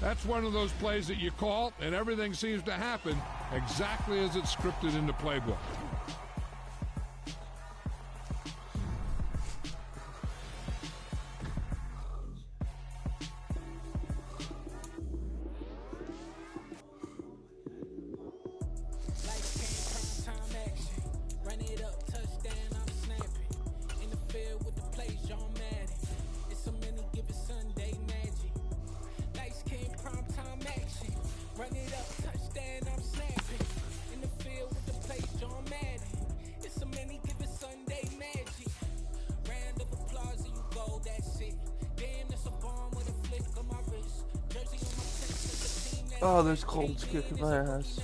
That's one of those plays that you call, and everything seems to happen exactly as it's scripted in the playbook. Oh, there's Colts kicking my ass.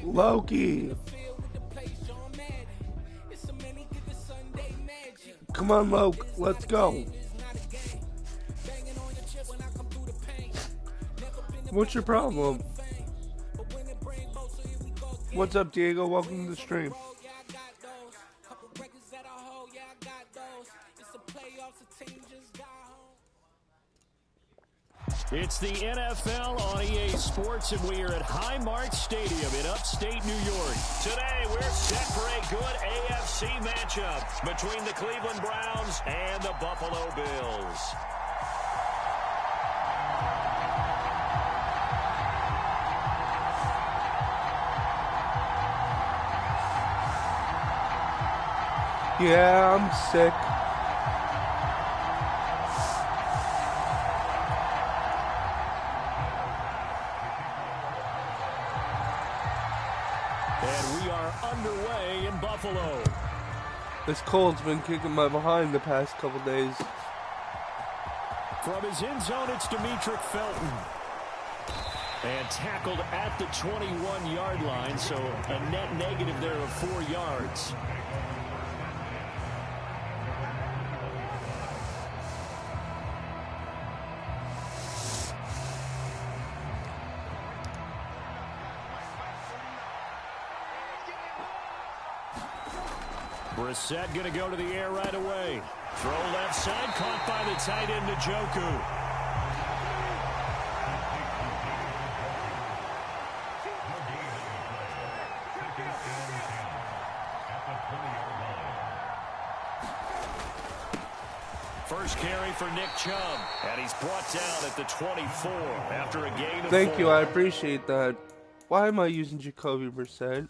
Loki! Come on, Loke, let's go. What's your problem? What's up, Diego? Welcome to the stream. It's the NFL on EA Sports, and we are at Highmark Stadium in upstate New York. Today, we're set for a good AFC matchup between the Cleveland Browns and the Buffalo Bills. Yeah, I'm sick. And we are underway in Buffalo. This cold's been kicking my behind the past couple days. From his end zone, it's Demetric Felton. And tackled at the 21-yard line, so a net negative there of 4 yards. Brissett going to go to the air right away. Throw left side, caught by the tight end, Njoku. First carry for Nick Chubb, and he's brought down at the 24 after a gain of 4. Thank you, I appreciate that. Why am I using Jacoby Brissett?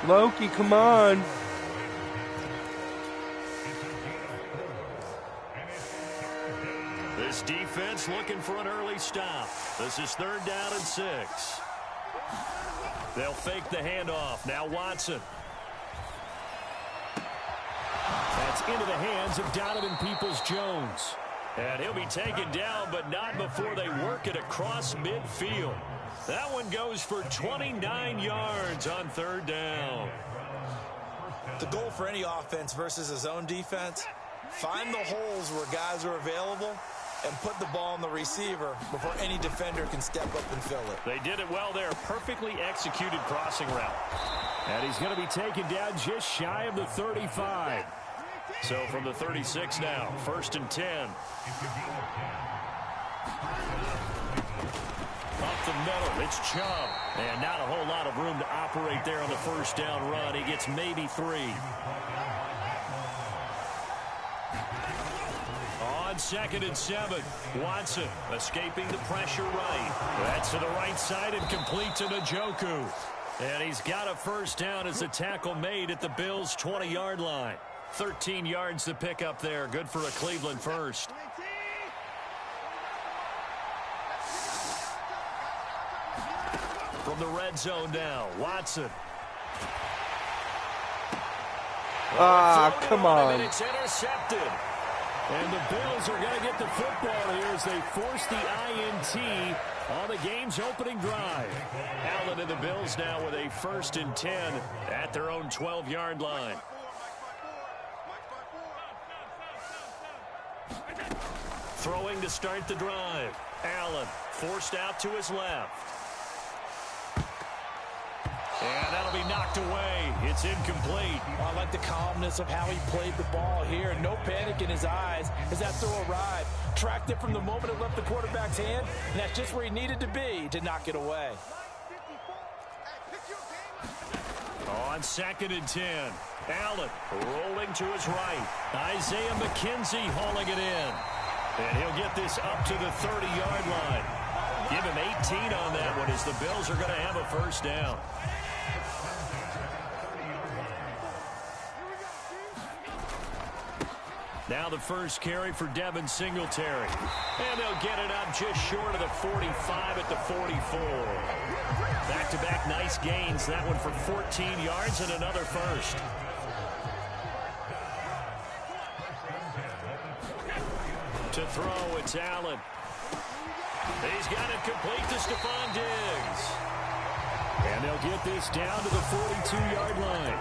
Loki, come on. This defense looking for an early stop. This is 3rd down and 6. They'll fake the handoff. Now Watson. That's into the hands of Donovan Peoples-Jones. And he'll be taken down, but not before they work it across midfield. That one goes for 29 yards on 3rd down. The goal for any offense versus a zone defense, find the holes where guys are available and put the ball on the receiver before any defender can step up and fill it. They did it well there. Perfectly executed crossing route. And he's going to be taken down just shy of the 35. So from the 36 now, 1st and 10. Up the middle, it's Chubb. And not a whole lot of room to operate there on the 1st down run. He gets maybe 3. On 2nd and 7, Watson escaping the pressure right. That's to the right side and complete to Njoku. And he's got a 1st down as the tackle made at the Bills' 20-yard line. 13 yards to pick up there. Good for a Cleveland first. From the red zone now, Watson. Ah, come on. And it's intercepted. And the Bills are going to get the football here as they force the INT on the game's opening drive. Allen and the Bills now with a 1st and 10 at their own 12-yard line. Throwing to start the drive. Allen forced out to his left. And that'll be knocked away. It's incomplete. I like the calmness of how he played the ball here. No panic in his eyes as that throw arrived. Tracked it from the moment it left the quarterback's hand, and that's just where he needed to be to knock it away. On 2nd and 10. Allen rolling to his right. Isaiah McKenzie hauling it in. And he'll get this up to the 30-yard line. Give him 18 on that one as the Bills are going to have a 1st down. Now the first carry for Devin Singletary. And they'll get it up just short of the 45 at the 44. Back-to-back nice gains. That one for 14 yards and another 1st. To throw, it's Allen. He's got it complete to Stephon Diggs. And they'll get this down to the 42-yard line.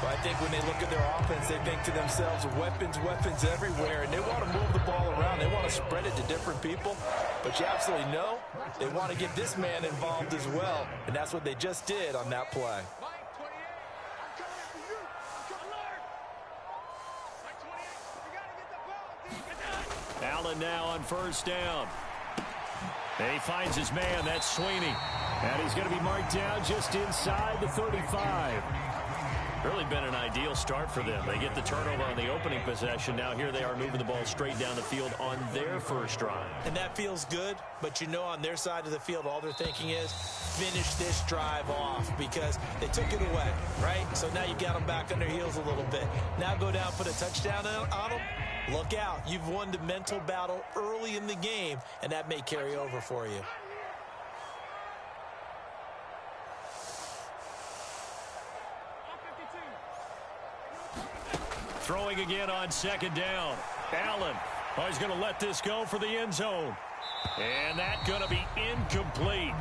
But I think when they look at their offense, they think to themselves, weapons, weapons everywhere. And they want to move the ball around. They want to spread it to different people. But you absolutely know they want to get this man involved as well. And that's what they just did on that play. Allen now on 1st down. And he finds his man. That's Sweeney. And he's going to be marked down just inside the 35. Really been an ideal start for them. They get the turnover on the opening possession. Now here they are moving the ball straight down the field on their 1st drive. And that feels good, but you know on their side of the field, all they're thinking is finish this drive off because they took it away, right? So now you got them back on their heels a little bit. Now go down, put a touchdown on them. Look out. You've won the mental battle early in the game, and that may carry over for you. Throwing again on 2nd down. Allen. Oh, he's going to let this go for the end zone. And that's going to be incomplete.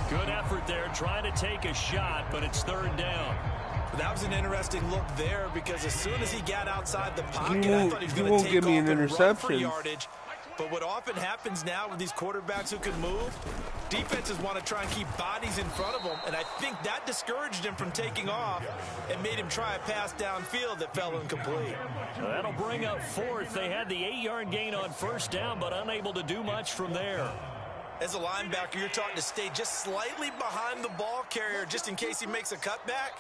Good effort there trying to take a shot, but it's 3rd down. That was an interesting look there because as soon as he got outside the pocket, I thought he was going to take give me off an and run for interception. yardage. But what often happens now with these quarterbacks who can move, defenses want to try and keep bodies in front of them, and I think that discouraged him from taking off and made him try a pass downfield that fell incomplete. That'll bring up 4th. They had the 8-yard gain on 1st down, but unable to do much from there. As a linebacker, you're taught to stay just slightly behind the ball carrier just in case he makes a cutback.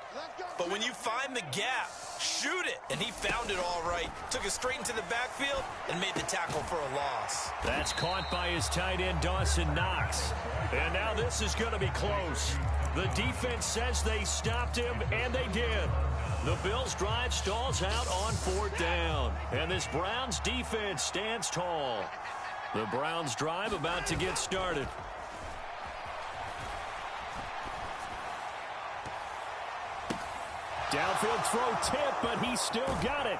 But when you find the gap, shoot it. And he found it all right. Took it straight into the backfield and made the tackle for a loss. That's caught by his tight end, Dawson Knox. And now this is going to be close. The defense says they stopped him, and they did. The Bills' drive stalls out on 4th down. And this Browns defense stands tall. The Browns' drive about to get started. Downfield throw tip, but he still got it.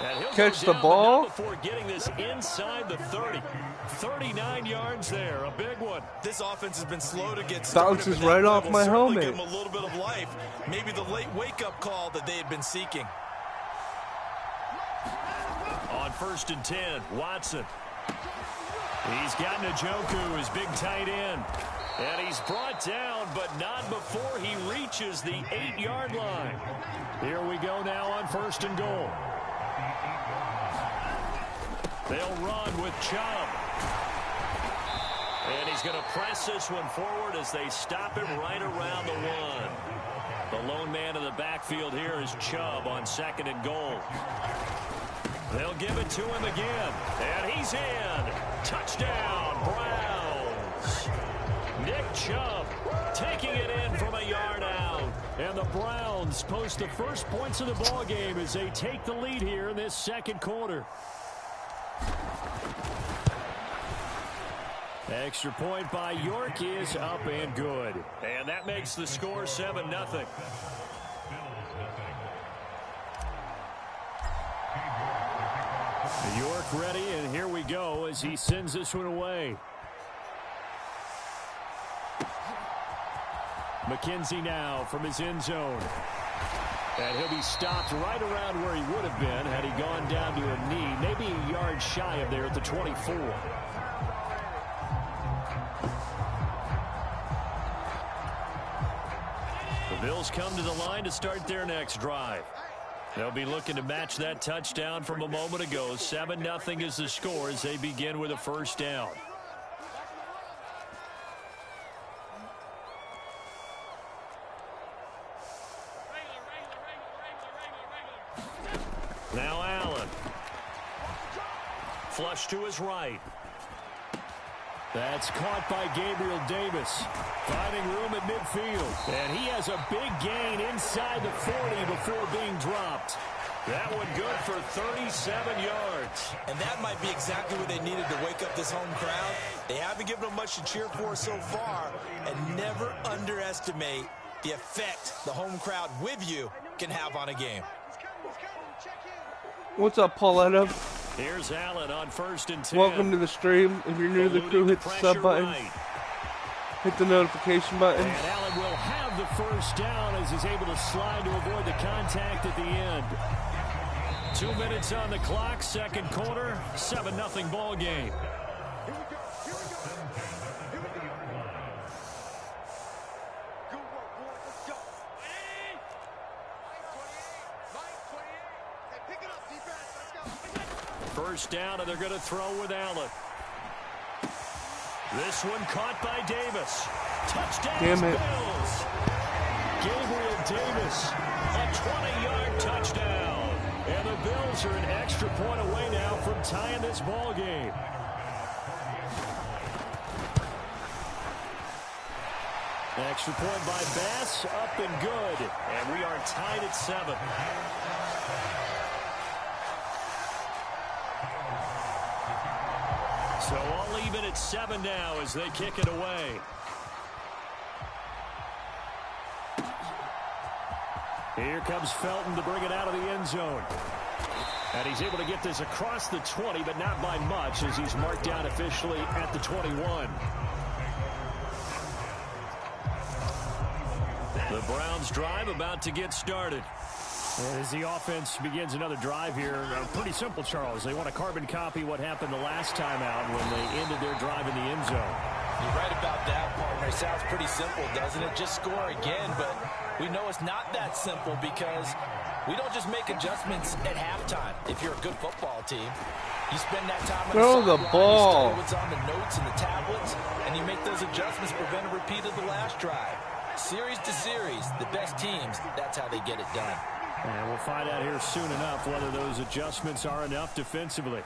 And he'll Catch go the down ball. before getting this inside the 30. 39 yards there, a big one. This offense has been slow to get started. Bounces right off my helmet. Give them a little bit of life. Maybe the late wake-up call that they had been seeking. On 1st and 10, Watson. He's got Njoku, his big tight end. And he's brought down, but not before he reaches the 8-yard line. Here we go now on 1st and goal. They'll run with Chubb. And he's going to press this one forward as they stop him right around the 1. The lone man in the backfield here is Chubb on 2nd and goal. They'll give it to him again. And he's in. Touchdown, Browns. Nick Chubb taking it in from a yard out. And the Browns post the first points of the ball game as they take the lead here in this 2nd quarter. Extra point by York is up and good. And that makes the score 7-0. York ready, and here we go as he sends this one away. McKenzie now from his end zone. And he'll be stopped right around where he would have been had he gone down to a knee, maybe a yard shy of there at the 24. The Bills come to the line to start their next drive. They'll be looking to match that touchdown from a moment ago. 7-0 is the score as they begin with a first down. Now Allen. Flush to his right. That's caught by Gabriel Davis. Finding room at midfield. And he has a big gain inside the 40 before being dropped. That one good for 37 yards. And that might be exactly what they needed to wake up this home crowd. They haven't given them much to cheer for so far. And never underestimate the effect the home crowd with you can have on a game. What's up, Pauletta? Here's Allen on 1st and 10. Welcome to the stream. If you're new to the crew, hit the sub button. Right. Hit the notification button. And Allen will have the first down as he's able to slide to avoid the contact at the end. 2 minutes on the clock, second quarter, 7-0 ball game. First down, and they're going to throw with Allen. This one caught by Davis. Touchdown, Damn it. Bills. Gabriel Davis, a 20-yard touchdown. And the Bills are an extra point away now from tying this ball game. Extra point by Bass, up and good. And we are tied at 7. So all even at 7 now as they kick it away. Here comes Felton to bring it out of the end zone. And he's able to get this across the 20, but not by much as he's marked down officially at the 21. The Browns drive about to get started. As the offense begins another drive here, pretty simple, Charles. They want to carbon copy what happened the last time out when they ended their drive in the end zone. You're right about that, partner. It sounds pretty simple, doesn't it? Just score again, but we know it's not that simple because we don't just make adjustments at halftime. If you're a good football team, you spend that time on the ball. You study what's on the notes and the tablets, and you make those adjustments to prevent a repeat of the last drive. Series to series, the best teams, that's how they get it done. And we'll find out here soon enough whether those adjustments are enough defensively.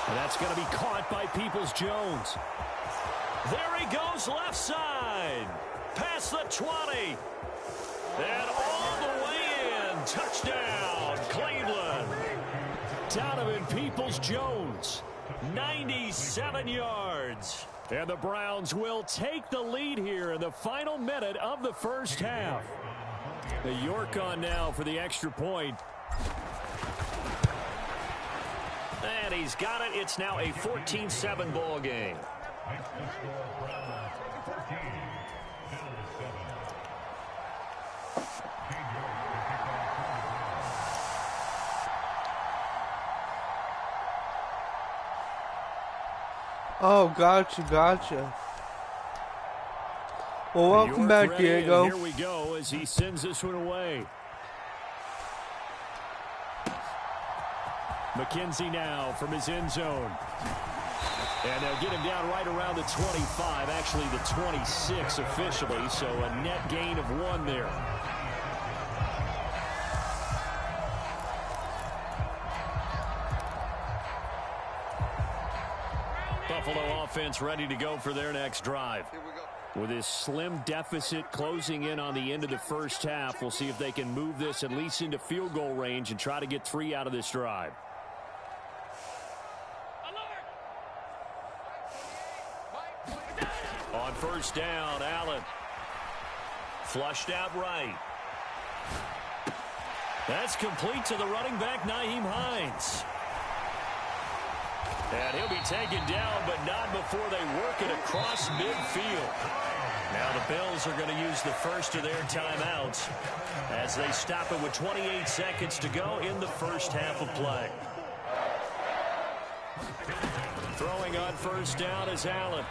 And that's going to be caught by Peoples-Jones. There he goes left side. Past the 20. And all the way in. Touchdown, Cleveland. Donovan Peoples-Jones. 97 yards. And the Browns will take the lead here in the final minute of the first half. The York on now for the extra point. And he's got it. It's now a 14-7 ball game. Oh, gotcha. Well, welcome back, Diego. Here we go as he sends this one away. McKenzie now from his end zone. And they'll get him down right around the 25, actually the 26 officially, so a net gain of 1 there. Buffalo offense ready to go for their next drive. With this slim deficit closing in on the end of the first half, we'll see if they can move this at least into field goal range and try to get 3 out of this drive. On first down, Allen. Flushed out right. That's complete to the running back, Nyheim Hines. And he'll be taken down, but not before they work it across midfield. Now the Bills are going to use the first of their timeouts as they stop it with 28 seconds to go in the first half of play. Throwing on first down is Allen.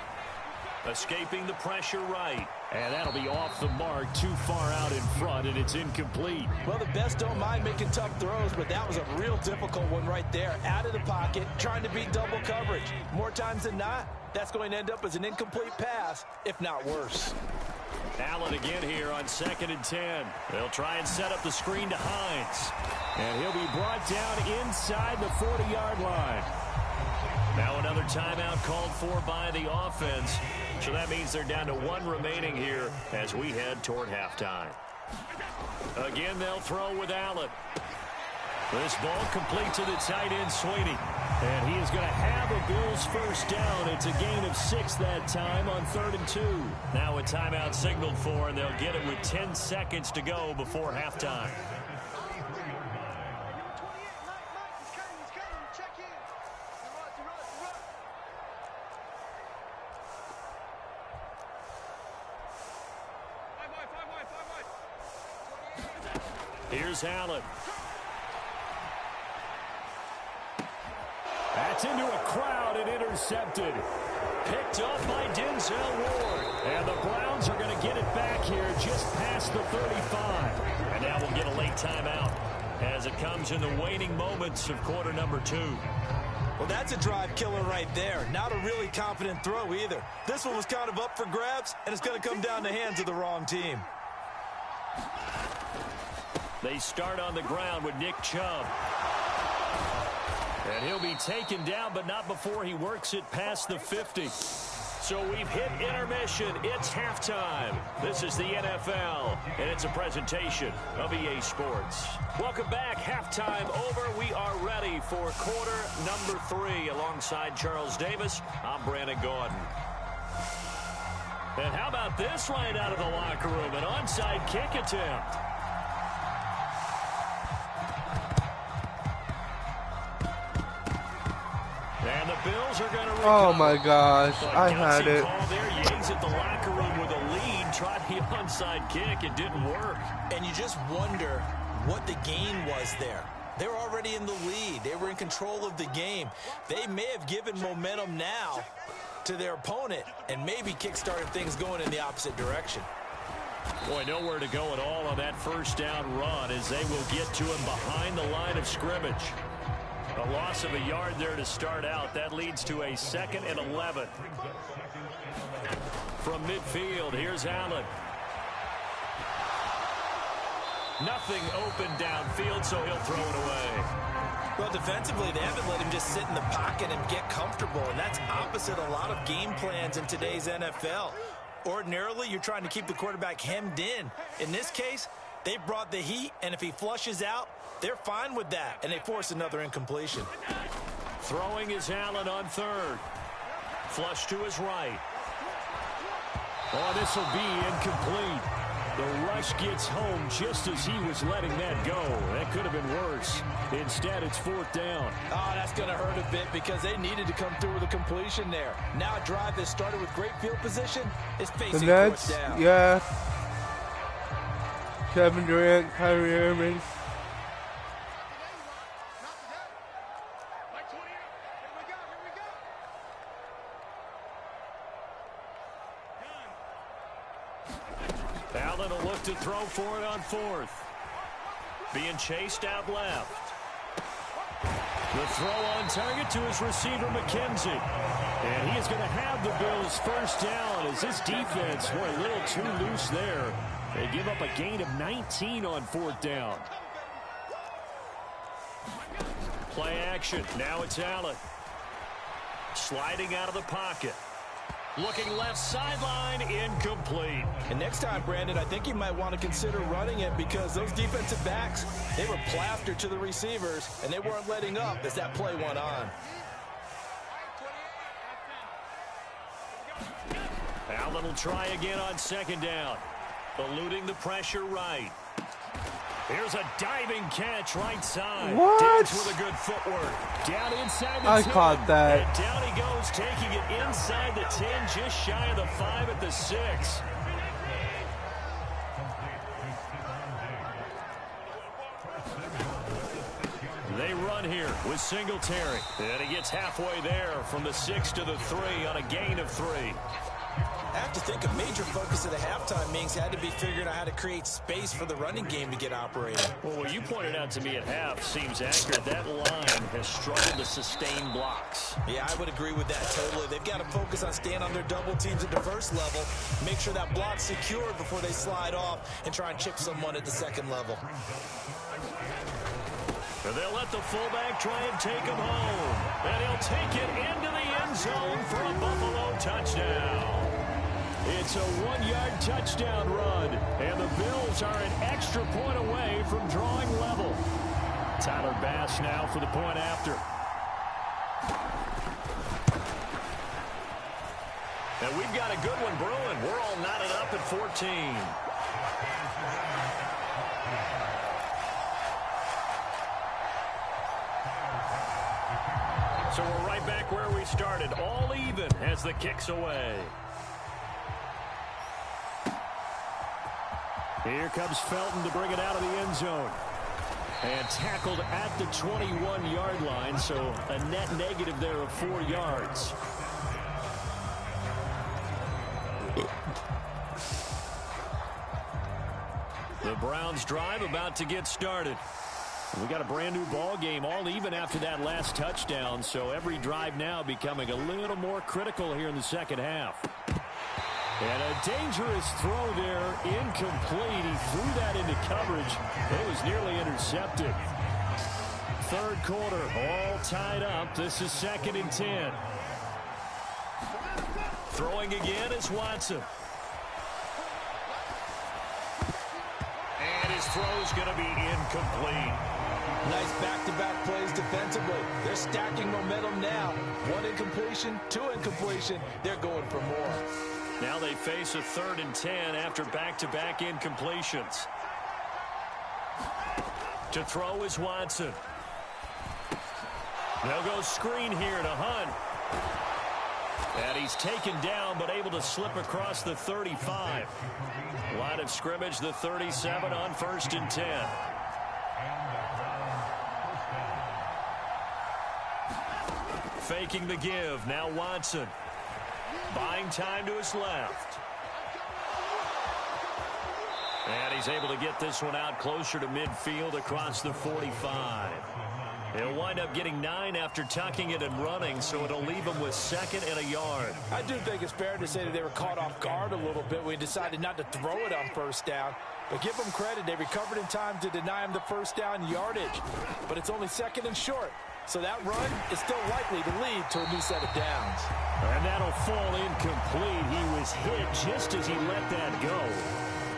Escaping the pressure right. And that'll be off the mark, too far out in front, and it's incomplete. Well, the best don't mind making tough throws, but that was a real difficult one right there. Out of the pocket, trying to beat double coverage. More times than not, that's going to end up as an incomplete pass, if not worse. Allen again here on 2nd and 10. They'll try and set up the screen to Hines. And he'll be brought down inside the 40-yard line. Now another timeout called for by the offense. So that means they're down to 1 remaining here as we head toward halftime. Again, they'll throw with Allen. This ball complete to the tight end, Sweeney. And he is going to have a Bills first down. It's a gain of 6 that time on 3rd and 2. Now a timeout signaled for, and they'll get it with 10 seconds to go before halftime. Here's Allen. That's into a crowd and intercepted. Picked off by Denzel Ward. And the Browns are going to get it back here just past the 35. And now we'll get a late timeout as it comes in the waning moments of quarter number 2. Well, that's a drive killer right there. Not a really confident throw either. This one was kind of up for grabs, and it's going to come down the hands of the wrong team. They start on the ground with Nick Chubb. And he'll be taken down, but not before he works it past the 50. So we've hit intermission. It's halftime. This is the NFL, and it's a presentation of EA Sports. Welcome back. Halftime over. We are ready for quarter number 3. Alongside Charles Davis, I'm Brandon Gordon. And how about this right out of the locker room? An onside kick attempt. And the Bills are going to recover. Oh my gosh, I had it. There, Yates at the locker room with a lead, tried the onside kick, it didn't work. And you just wonder what the gain was there. They were already in the lead. They were in control of the game. They may have given momentum now to their opponent and maybe kick-started things going in the opposite direction. Boy, nowhere to go at all on that first down run as they will get to him behind the line of scrimmage. A loss of a yard there to start out. That leads to a 2nd and 11. From midfield, here's Allen. Nothing open downfield, so he'll throw it away. Well, defensively, they haven't let him just sit in the pocket and get comfortable, and that's opposite a lot of game plans in today's NFL. Ordinarily, you're trying to keep the quarterback hemmed in. In this case, they brought the heat, and if he flushes out, they're fine with that, and they force another incompletion. Throwing is Allen on 3rd. Flush to his right. Oh, this will be incomplete. The rush gets home just as he was letting that go. That could have been worse. Instead, it's 4th down. Oh, that's going to hurt a bit because they needed to come through with a completion there. Now a drive that started with great field position is facing 4th down. Yeah. Kevin Durant, Kyrie Irving. Allen will look to throw for it on 4th. Being chased out left. The throw on target to his receiver, McKenzie. And he is going to have the Bills first down as this defense were a little too loose there. They give up a gain of 19 on 4th down. Play action. Now it's Allen. Sliding out of the pocket. Looking left sideline, incomplete. And next time, Brandon, I think you might want to consider running it because those defensive backs, they were plastered to the receivers, and they weren't letting up as that play went on. Allen will try again on 2nd down. Eluding the pressure right. Here's a diving catch right side. What? Diggs with a good footwork. Down inside the 10. I caught that. And down he goes, taking it inside the 10, just shy of the 5 at the 6. They run here with Singletary. And he gets halfway there from the 6 to the 3 on a gain of 3. I have to think a major focus of the halftime meetings had to be figuring out how to create space for the running game to get operating. Well, what you pointed out to me at half seems accurate. That line has struggled to sustain blocks. Yeah, I would agree with that totally. They've got to focus on staying on their double teams at the first level, make sure that block's secured before they slide off and try and chip someone at the second level. And they'll let the fullback try and take him home. And he'll take it into the end zone for a Buffalo touchdown. It's a 1-yard touchdown run, and the Bills are an extra point away from drawing level. Tyler Bass now for the point after. And we've got a good one brewing. We're all knotted up at 14. So we're right back where we started, all even as the kick's away. Here comes Felton to bring it out of the end zone. And tackled at the 21-yard line, so a net negative there of 4 yards. The Browns drive about to get started. We got a brand new ball game, all even after that last touchdown, so every drive now becoming a little more critical here in the second half. And a dangerous throw there, incomplete. He threw that into coverage. It was nearly intercepted. Third quarter, all tied up. This is 2nd and 10. Throwing again is Watson. And his throw's going to be incomplete. Nice back-to-back plays defensively. They're stacking momentum now. 1 incompletion, 2 incompletion. They're going for more. Now they face a 3rd and 10 after back-to-back incompletions. To throw is Watson. They'll go screen here to Hunt. And he's taken down but able to slip across the 35. Line of scrimmage, the 37 on 1st and 10. Faking the give, now Watson. Buying time to his left. And he's able to get this one out closer to midfield across the 45. He'll wind up getting 9 after tucking it and running, so it'll leave him with 2nd and a yard. I do think it's fair to say that they were caught off guard a little bit when he decided not to throw it on 1st down. But give them credit, they recovered in time to deny him the 1st down yardage. But it's only 2nd and short. So that run is still likely to lead to a new set of downs. And that'll fall incomplete. He was hit just as he let that go.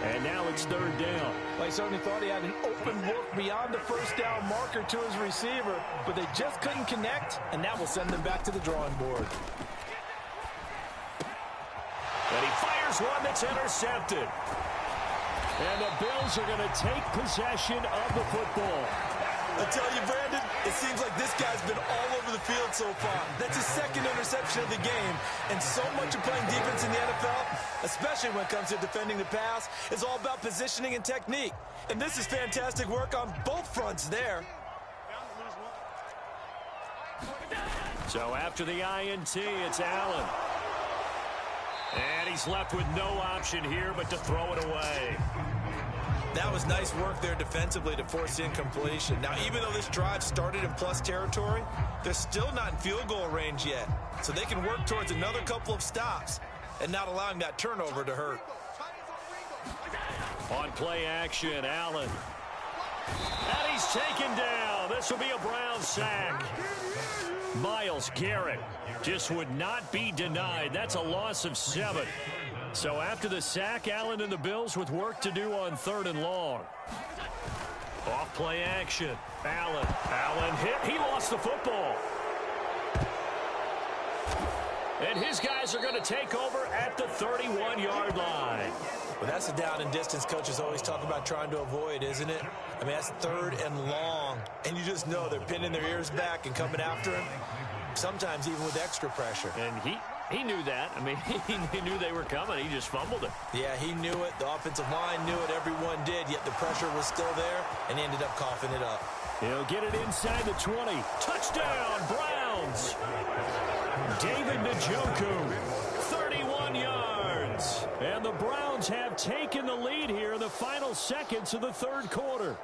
And now it's 3rd down. Well, he certainly thought he had an open look beyond the 1st down marker to his receiver, but they just couldn't connect, and that will send them back to the drawing board. And he fires one that's intercepted. And the Bills are going to take possession of the football. I tell you, Brandon, it seems like this guy's been all over the field so far. That's his 2nd interception of the game. And so much of playing defense in the NFL, especially when it comes to defending the pass, is all about positioning and technique. And this is fantastic work on both fronts there. So after the INT, it's Allen. And he's left with no option here but to throw it away. That was nice work there defensively to force incompletion. Now, even though this drive started in plus territory, they're still not in field goal range yet. So they can work towards another couple of stops and not allowing that turnover to hurt. On play action, Allen. And he's taken down. This will be a Brown sack. Myles Garrett just would not be denied. That's a loss of 7. So after the sack, Allen and the Bills with work to do on 3rd and long. Off play action. Allen hit. He lost the football. And his guys are going to take over at the 31-yard line. Well, that's the down and distance coaches always talk about trying to avoid, isn't it? I mean, that's 3rd and long, and you just know they're pinning their ears back and coming after him, sometimes even with extra pressure. And he knew that. I mean, he knew they were coming. He just fumbled it. Yeah, he knew it. The offensive line knew it. Everyone did, yet the pressure was still there, and he ended up coughing it up. He'll get it inside the 20. Touchdown, Browns. David Njoku, 31 yards. And the Browns have taken the lead here in the final seconds of the 3rd quarter.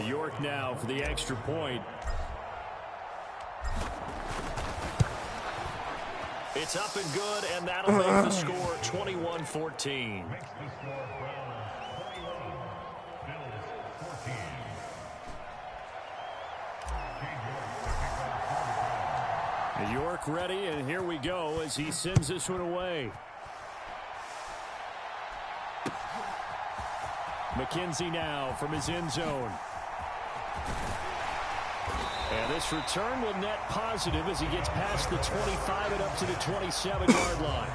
York now for the extra point. It's up and good, and that'll make the score 21-14. York ready, and here we go as he sends this one away. McKenzie now from his end zone. And this return will net positive as he gets past the 25 and up to the 27-yard line.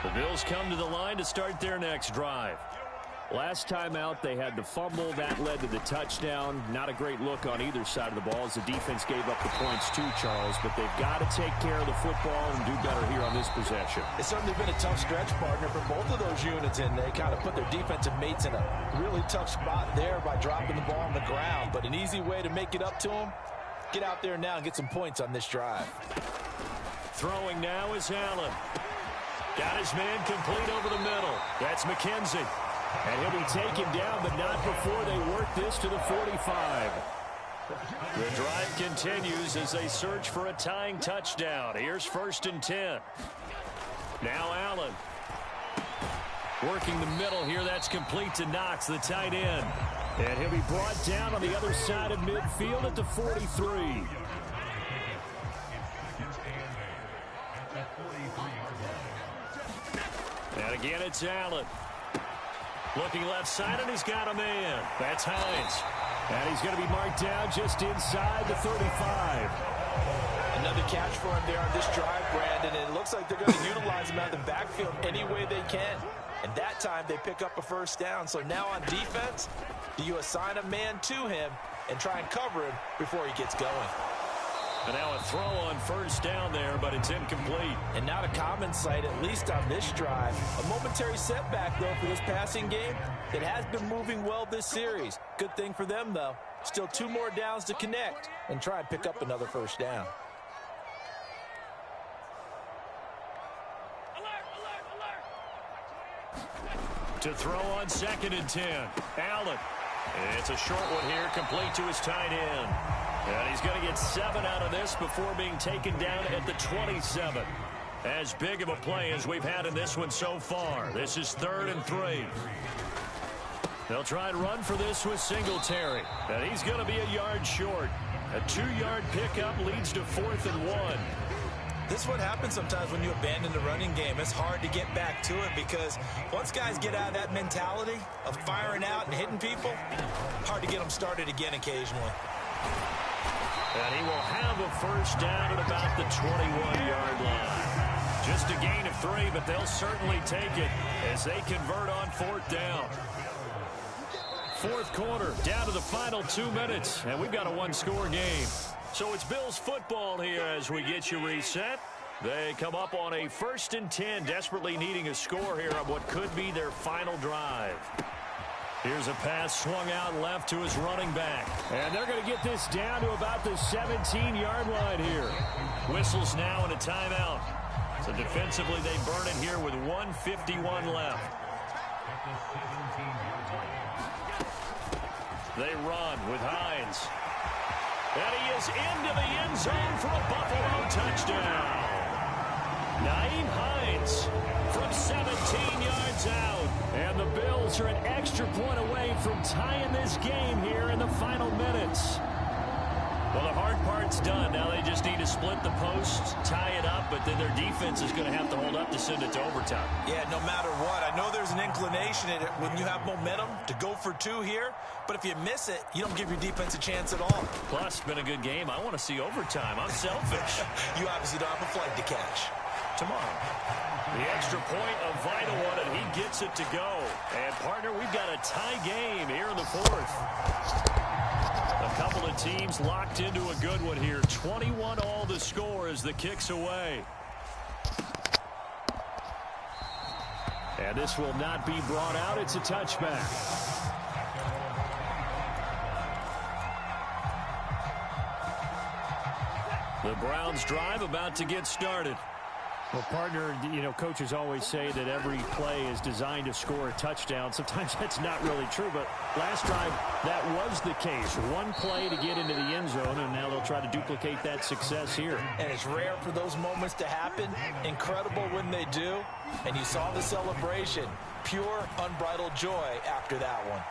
The Bills come to the line to start their next drive. Last time out, they had the fumble. That led to the touchdown. Not a great look on either side of the ball as the defense gave up the points too, Charles. But they've got to take care of the football and do better here on this possession. It's certainly been a tough stretch, partner, for both of those units, and they kind of put their defensive mates in a really tough spot there by dropping the ball on the ground. But an easy way to make it up to them, get out there now and get some points on this drive. Throwing now is Allen. Got his man complete over the middle. That's McKenzie. And he'll be taken down, but not before they work this to the 45. The drive continues as they search for a tying touchdown. Here's 1st and 10. Now Allen. Working the middle here. That's complete to Knox, the tight end. And he'll be brought down on the other side of midfield at the 43. And again, it's Allen. Looking left side, and he's got a man. That's Hines. And he's going to be marked down just inside the 35. Another catch for him there on this drive, Brandon. And it looks like they're going to utilize him out of the backfield any way they can. And that time, they pick up a 1st down. So now on defense, do you assign a man to him and try and cover him before he gets going? And now a throw on 1st down there, but it's incomplete. And not a common sight, at least on this drive. A momentary setback, though, for this passing game that has been moving well this series. Good thing for them, though. Still 2 more downs to connect and try and pick up another 1st down. To throw on 2nd and 10. Allen. It's a short one here, complete to his tight end. And he's going to get 7 out of this before being taken down at the 27. As big of a play as we've had in this one so far. This is 3rd and 3. They'll try and run for this with Singletary. And he's going to be a yard short. A 2-yard pickup leads to 4th and 1. This is what happens sometimes when you abandon the running game. It's hard to get back to it because once guys get out of that mentality of firing out and hitting people, hard to get them started again occasionally. And he will have a 1st down at about the 21-yard line. Just a gain of 3, but they'll certainly take it as they convert on 4th down. 4th quarter, down to the final 2 minutes, and we've got a 1-score game. So it's Bills football here as we get you reset. They come up on a 1st and 10, desperately needing a score here on what could be their final drive. Here's a pass swung out left to his running back. And they're going to get this down to about the 17-yard line here. Whistles now and a timeout. So defensively they burn it here with 1:51 left. They run with Hines. And he is into the end zone for a Buffalo touchdown. Nyheim Hines from 17 yards out. And the Bills are an extra point away from tying this game here in the final minutes. Well, the hard part's done. Now they just need to split the posts, tie it up, but then their defense is going to have to hold up to send it to overtime. Yeah, no matter what. I know there's an inclination in it when you have momentum to go for two here, but if you miss it, you don't give your defense a chance at all. Plus, it's been a good game. I want to see overtime. I'm selfish. You obviously don't have a flight to catch. Tomorrow. The extra point, a vital one, and he gets it to go. And, partner, we've got a tie game here in the fourth. A couple of teams locked into a good one here. 21-all the score as the kick's away. And this will not be brought out. It's a touchback. The Browns drive about to get started. Well, partner, you know, coaches always say that every play is designed to score a touchdown. Sometimes that's not really true, but last drive, that was the case. One play to get into the end zone, and now they'll try to duplicate that success here. And it's rare for those moments to happen. Incredible when they do. And you saw the celebration. Pure, unbridled joy after that one.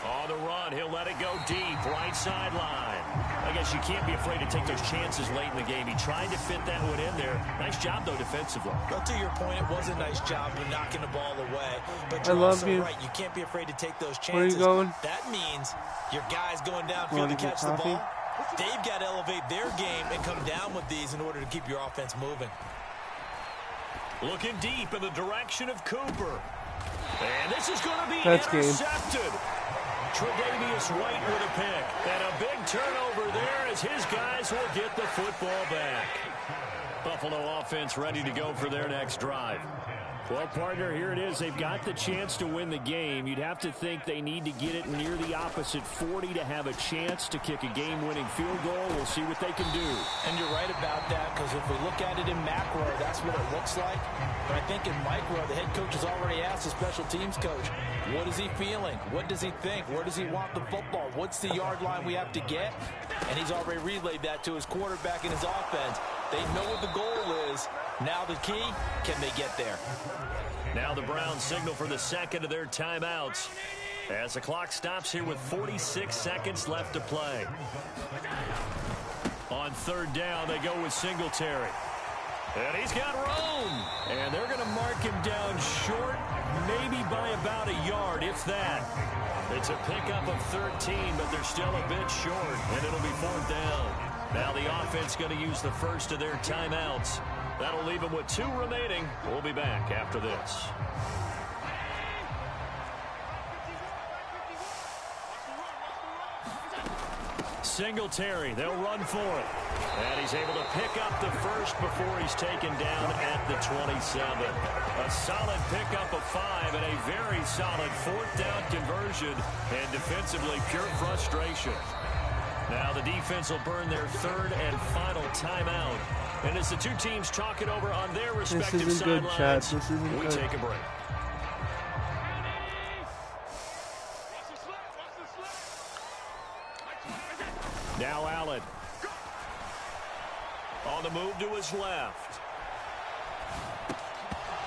On the run, he'll let it go deep, right sideline. I guess you can't be afraid to take those chances late in the game. He tried to fit that one in there. Nice job, though, defensively. Well, to your point, it was a nice job of knocking the ball away. But I you're love also you. right. You can't be afraid to take those chances. Where are you going? That means your guys going downfield to catch the ball. They've got to elevate their game and come down with these in order to keep your offense moving. Looking deep in the direction of Cooper. And this is going to be Game. intercepted. Tre'Davious White with a pick. And a big turnover there as his guys will get the football back. Buffalo offense ready to go for their next drive. Well, partner, here it is. They've got the chance to win the game. You'd have to think they need to get it near the opposite 40 to have a chance to kick a game-winning field goal. We'll see what they can do. And you're right about that, because if we look at it in macro, that's what it looks like. But I think in micro, the head coach has already asked the special teams coach, what is he feeling? What does he think? Where does he want the football? What's the yard line we have to get? And he's already relayed that to his quarterback and his offense. They know what the goal is. Now the key, can they get there? Now the Browns signal for the second of their timeouts as the clock stops here with 46 seconds left to play. On third down, they go with Singletary. And he's got room. And they're going to mark him down short, maybe by about a yard, if that. It's a pickup of 13, but they're still a bit short, and it'll be fourth down. Now the offense going to use the first of their timeouts. That'll leave them with 2 remaining. We'll be back after this. Singletary, they'll run for it. And he's able to pick up the first before he's taken down at the 27. A solid pickup of 5 and a very solid fourth down conversion. And defensively, pure frustration. Now the defense will burn their third and final timeout. And as the two teams talk it over on their respective sidelines, we take a break. Now Allen. On the move to his left.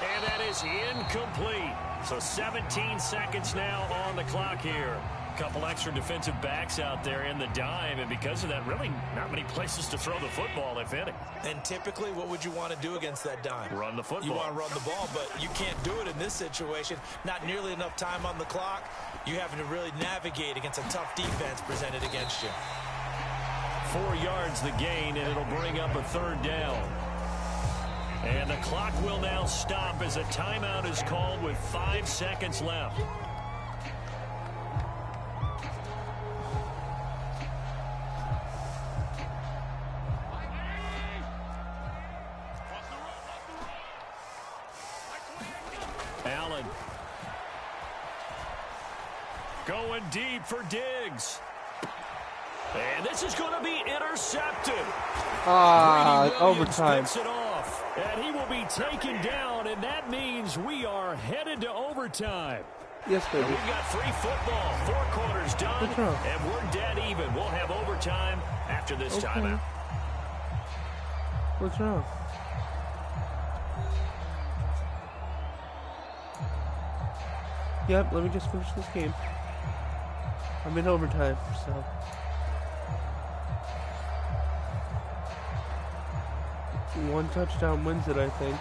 And that is incomplete. So 17 seconds now on the clock here. Couple extra defensive backs out there in the dime, and because of that, really not many places to throw the football, if any. And typically, what would you want to do against that dime? Run the football. You want to run the ball, but you can't do it in this situation. Not nearly enough time on the clock. You're having to really navigate against a tough defense presented against you. 4 yards the gain, and it'll bring up a third down. And the clock will now stop as a timeout is called with 5 seconds left. Allen. Going deep for Diggs. And this is going to be intercepted. Overtime. Gets it off, and he will be taken down, and that means we are headed to overtime. Yes, baby. And we've got free football, 4 quarters done, and we're dead even. We'll have overtime after this timeout. What's wrong? Yep, let me just finish this game. I'm in overtime, so. 1 touchdown wins it, I think.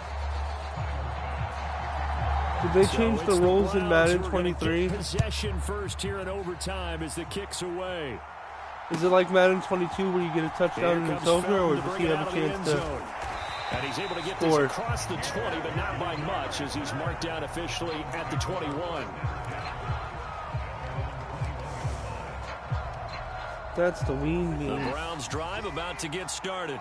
Did they change the rules in Madden 23? Possession first here in overtime as the kick's away. Is it like Madden 22 where you get a touchdown and it's over, or does he have a chance to And he's able to get score? this across the 20, but not by much as he's marked down officially at the 21. That's the lean The game. Browns drive about to get started.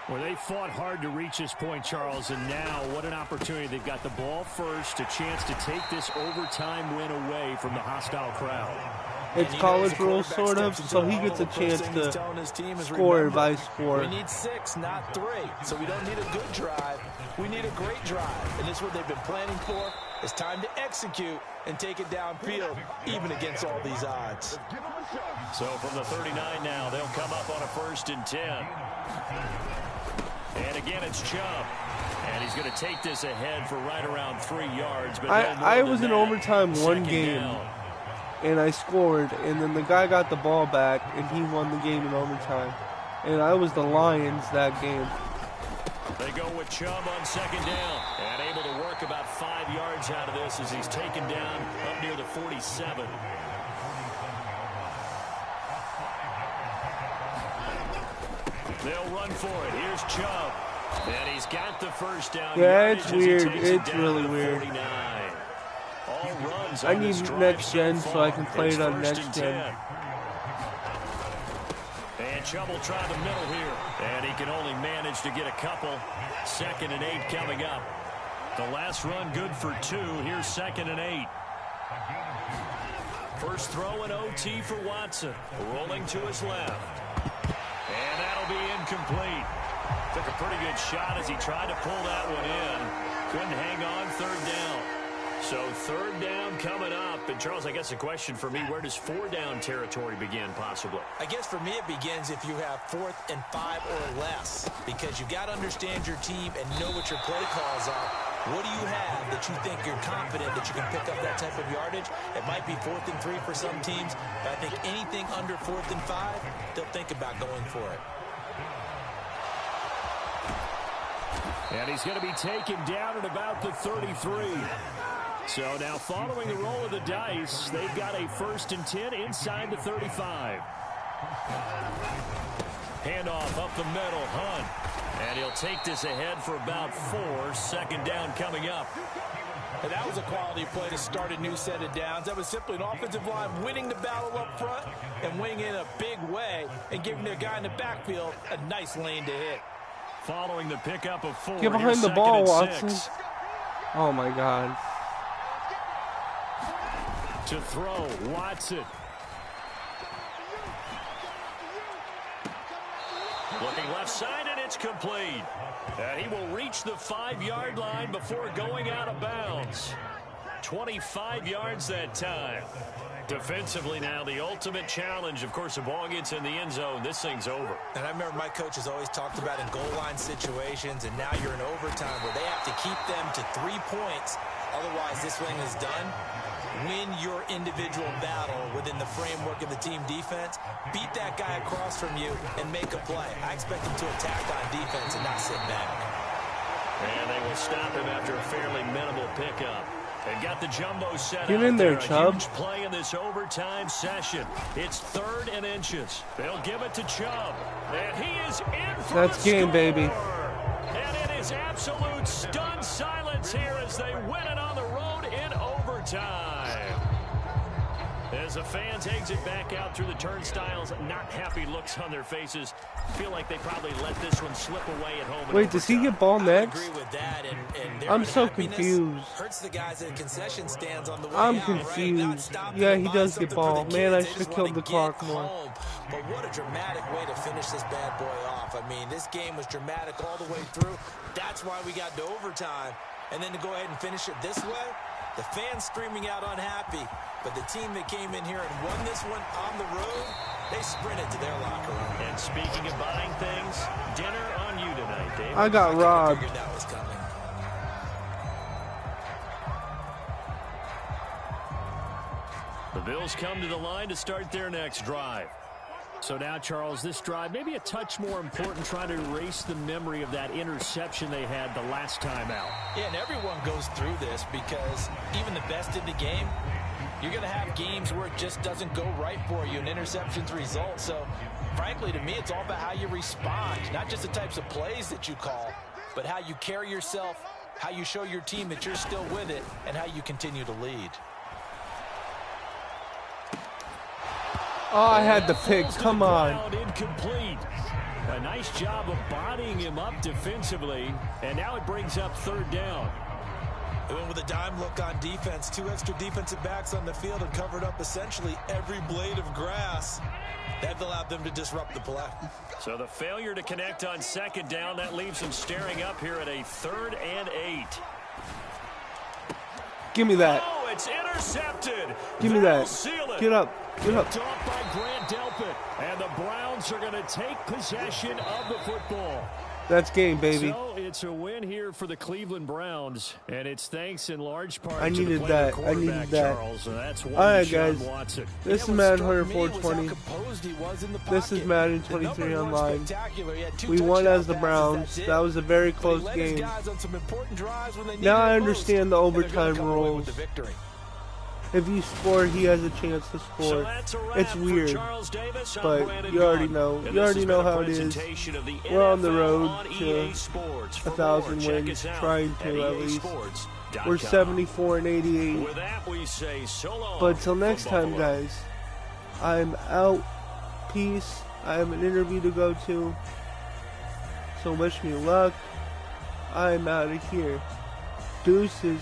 Well, they fought hard to reach this point, Charles, and now what an opportunity. They've got the ball first, a chance to take this overtime win away from the hostile crowd. It's college rules, sort of, so he gets a chance to score by score. We need 6, not 3. So we don't need a good drive. We need a great drive. And this is what they've been planning for. It's time to execute and take it downfield, even against all these odds. So from the 39 now, they'll come up on a 1st and 10. And again, it's Chubb. And he's going to take this ahead for right around 3 yards. But I was in overtime one 2nd game, down. and I scored, and then the guy got the ball back, and he won the game in overtime. And I was the Lions that game. They go with Chubb on 2nd down. And able to work about 5 yards out of this as he's taken down up near the 47. They'll run for it. Here's Chubb. And he's got the 1st down. Yeah, it's yardage as he weird. takes it It's down really to the weird. 49. All runs I on this need drive next gen so so I far. can play It's it on 1st next and gen. 10. And Chubb will try the middle here. And he can only manage to get a couple. 2nd and 8 coming up. The last run good for 2. Here's 2nd and 8. First throw in OT for Watson. Rolling to his left. And that'll be incomplete. Took a pretty good shot as he tried to pull that one in. Couldn't hang on. 3rd down. So 3rd down coming up. And Charles, I guess the question for me, where does 4 down territory begin possibly? I guess for me it begins if you have 4th and 5 or less, because you've got to understand your team and know what your play calls are. What do you have that you think you're confident that you can pick up that type of yardage? It might be 4th and 3 for some teams, but I think anything under 4th and 5, they'll think about going for it. And he's going to be taken down at about the 33. So now following the roll of the dice, they've got a 1st and 10 inside the 35. Handoff up the middle, Hunt. And he'll take this ahead for about 4. 2nd down coming up. And that was a quality play to start a new set of downs. That was simply an offensive line winning the battle up front and winning in a big way and giving their guy in the backfield a nice lane to hit. Following the pickup of 4. Get behind the ball, Watson. Oh, my God. To throw, Watson. Looking left side, and it's complete. And he will reach the 5-yard line before going out of bounds. 25 yards that time. Defensively now, the ultimate challenge. Of course, the ball gets in the end zone. This thing's over. And I remember my coaches always talked about in goal line situations, and now you're in overtime where they have to keep them to 3 points. Otherwise, this thing is done. Win your individual battle within the framework of the team defense. Beat that guy across from you and make a play. I expect him to attack on defense and not sit back. And they will stop him after a fairly minimal pickup. And got the jumbo set Get out in there, A Chubb. huge play in this overtime session. It's 3rd and inches. They'll give it to Chubb. And he is in for That's the game, score. baby. And it is absolute stunned silence here as they win it on the road in overtime. As the fans exit back out through the turnstiles, not happy looks on their faces. Feel like they probably let this one slip away at home. Wait, does he get ball I next? agree with that, and their I'm so unhappiness confused. hurts the guys at concession stands on the way I'm out, right? Not confused. stopping Yeah, to he buy does something get for ball. the Man, I kids. They should just have killed wanna the clock get more. home. But what a dramatic way to finish this bad boy off. I mean, this game was dramatic all the way through. That's why we got to overtime. And then to go ahead and finish it this way, the fans screaming out unhappy. But the team that came in here and won this one on the road, they sprinted to their locker room. And speaking of buying things, dinner on you tonight, Dave. I got robbed. Figured that was coming. The Bills come to the line to start their next drive. So now, Charles, this drive maybe a touch more important, trying to erase the memory of that interception they had the last time out. Yeah, and everyone goes through this because even the best in the game, you're going to have games where it just doesn't go right for you, and interceptions result. So, frankly, to me, it's all about how you respond, not just the types of plays that you call, but how you carry yourself, how you show your team that you're still with it, and how you continue to lead. Oh, I had the pick. Come on. Incomplete. A nice job of bodying him up defensively, and now it brings up third down. They went with a dime look on defense. 2 extra defensive backs on the field and covered up essentially every blade of grass. That allowed them to disrupt the play. So the failure to connect on second down, that leaves them staring up here at a 3rd and 8. Give me that. Oh, it's intercepted. Give me that. Get up. Get up. Picked off by Grant Delpit. And the Browns are going to take possession of the football. That's game, baby. So it's a win here for the Cleveland Browns, and it's thanks in large part I to needed the that. player I needed quarterback, that. Charles, and that's one All right, Deshaun guys. Watson. This is Madden 104-20. This is Madden 23 online. We won as the Browns. That was a very close game. Now I understand the overtime rules. If you score, he has a chance to score. It's weird, but you already know. You already know how it is. We're on the road to 1,000 wins, trying to at least. We're 74 and 88. But till next time, guys, I'm out. Peace. I have an interview to go to. So wish me luck. I'm out of here. Deuces.